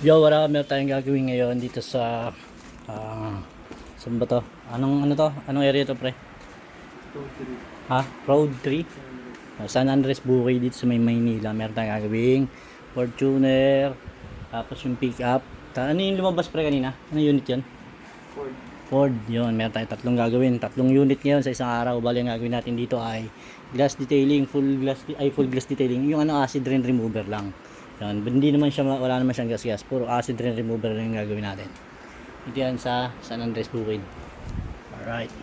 Yo, wala, meron tayong gagawin ngayon dito sa saan ba to? Anong ano to? Anong area to, pre? Ha? Road 3? San Andres Bukay dito sa Maynila. Meron tayong gagawing Fortuner, tapos yung pickup. Ano yung lumabas, pre, kanina? Ano unit yun? Ford. Yun, meron tayong tatlong gagawin. Tatlong unit ngayon sa isang araw. Bali, ang gagawin natin dito ay glass detailing, full glass detailing. Yung ano, acid rain remover lang. Yan, hindi naman siya, wala naman siyang gas-gas. Puro acid rain remover lang yung gagawin natin. Ito yan sa San Andres Bukid. Alright.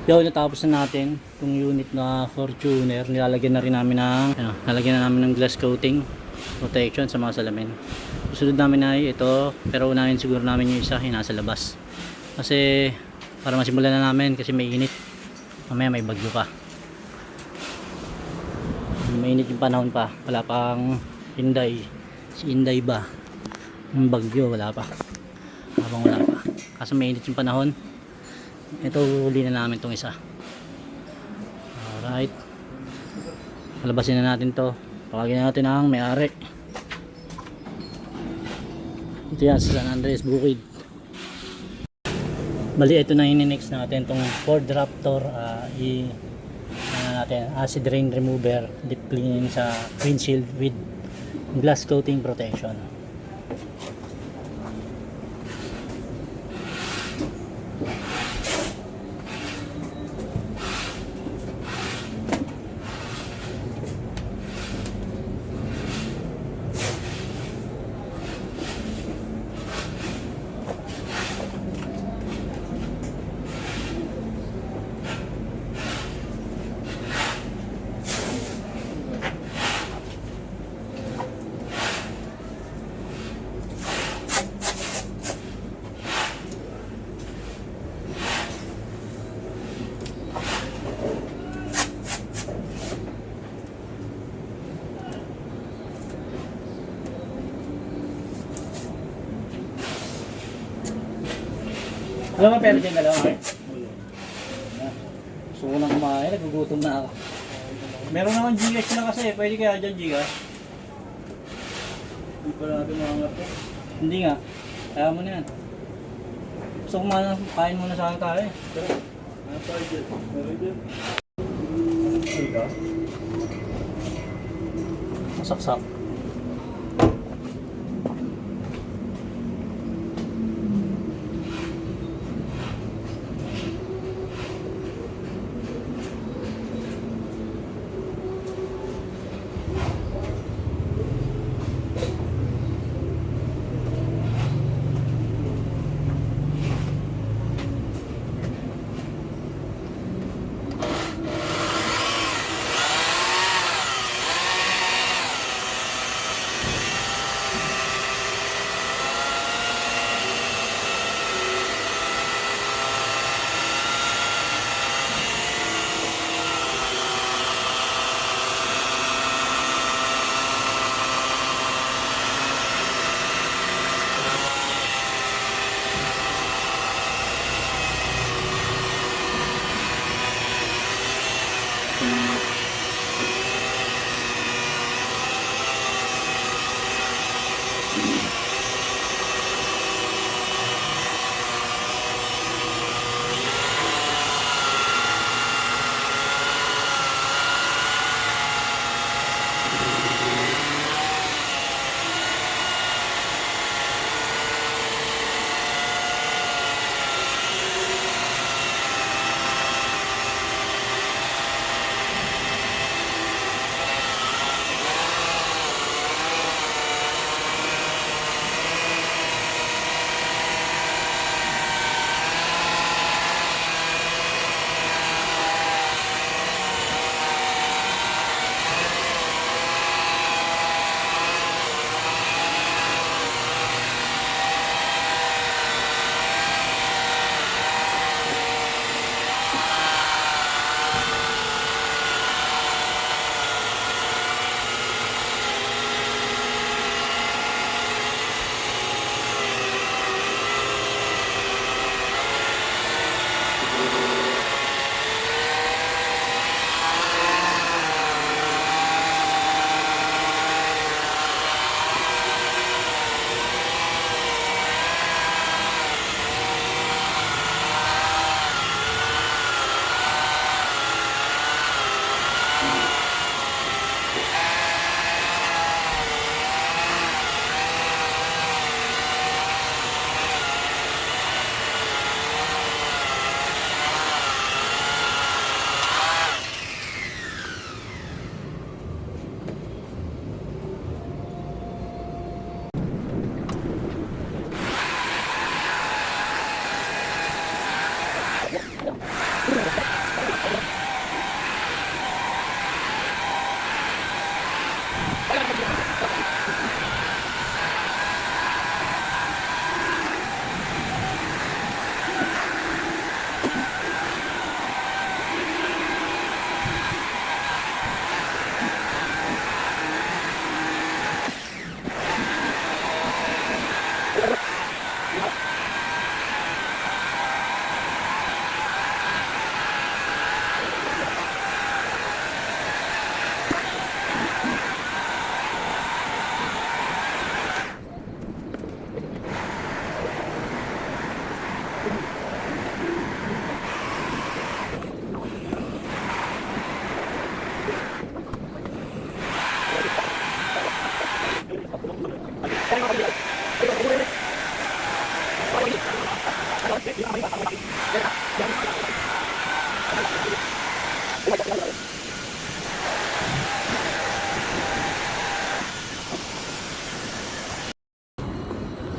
Yo, natapos na natin itong unit na Fortuner. Nilalagyan na rin namin ng nalagyan na namin ng glass coating protection sa mga salamin. Susunod namin ay ito, pero unahin siguro namin yung isa yung nasa labas. Kasi para masimulan na namin kasi may init. Mamaya may bagyo pa. Mainit yung panahon pa. Wala pang Inday. Si Inday ba? Yung bagyo wala pa. Habang wala pa. Kaso mainit yung panahon. Ito, huli na namin tong isa. Alright. Palabasin na natin to. Pagagin natin ang may-ari. Ito yan sa San Andres Bukid. Bali, ito na next natin tong Ford Raptor. Natin acid rain remover, deep cleaning sa windshield with glass coating protection. Alam mo pera dyan dalawa, Mark? Gusto ko nang kumain, nagugutom na ako. Meron naman Gcash na kasi, pwede kaya dyan Gcash? Hindi pa natin maangat po. Hindi nga, kaya mo na yan. Gusto ko kain muna sa akin tayo eh. Ano tayo dyan? Meron dyan? Ay ka? Masaksak.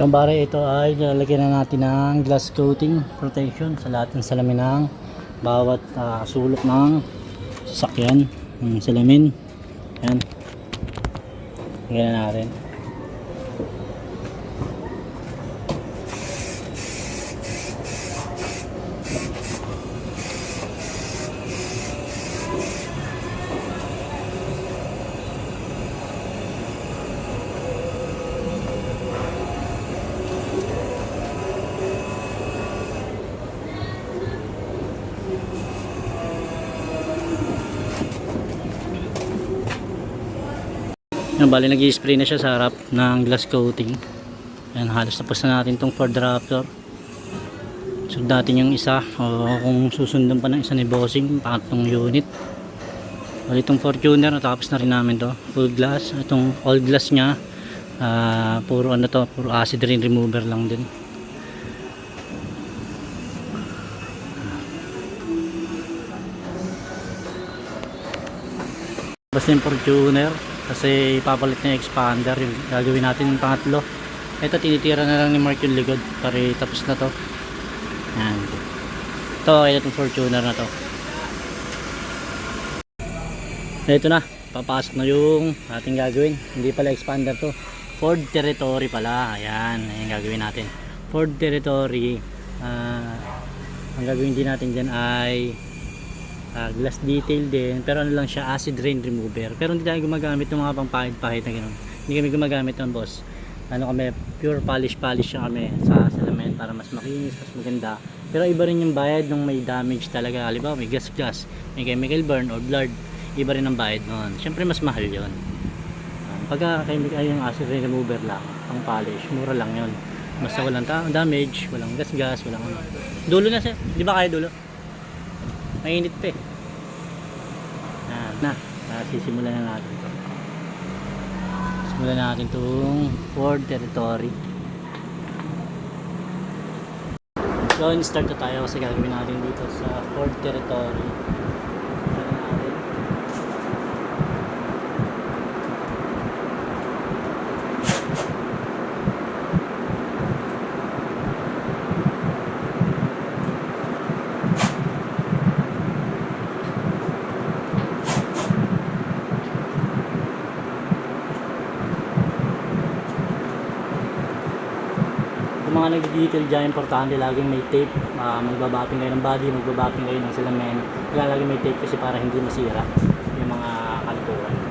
Yung bare ito ay lalagyan na natin ng glass coating protection sa lahat ng salamin ng bawat sulok ng sasakyan, ng salamin. Yan. Lagyan na natin. Yan, bali nag-i-spray na siya sa harap ng glass coating. Yan, halos tapos na natin tong Ford Raptor. Sunod natin yung isa, o kung susundan pa ng isa ni Bossing, pangatlong unit. Bali itong Fortuner, natapos na rin namin to, full glass. Itong all glass nya, puro ano to, puro acid rain remover lang din. Basta yung Fortuner, kasi ipapalit na yung expander, yung gagawin natin yung pangatlo. Ito tinitira na lang ni Mark yung likod para tapos na to. Yan. Ito itong Fortuner na to. Ito na, papasok na yung ating gagawin. Hindi pala expander to, Ford Territory pala. Ayan, ayan gagawin natin Ford Territory. Ang gagawin din natin dyan ay glass detail din, pero ano lang siya, acid rain remover. Pero hindi tayo gumagamit ng mga pang pahit-pahit na gano'n. Hindi kami gumagamit ng boss. Ano kami, pure polish siya kami sa salamin para mas makinis, mas maganda. Pero iba rin yung bayad nung may damage talaga. Halimbawa may gas, may chemical burn or blood, iba rin ang bayad nun. Siyempre mas mahal yon. Pagka yung acid rain remover lang, pang polish, mura lang yon. Basta walang damage, walang gas, walang ano. Dulo na siya, di ba kaya dulo? Mainit pa eh. Sisimulan na natin ito. Simulan natin itong Ford Territory. So, start na tayo kasi gagawin natin dito sa Ford Territory. Mga nag-detail dyan, importante laging may tape. Magbabapping kayo ng body, magbabapping kayo ng salamin. Laging may tape kasi para hindi masira yung mga kalikuan.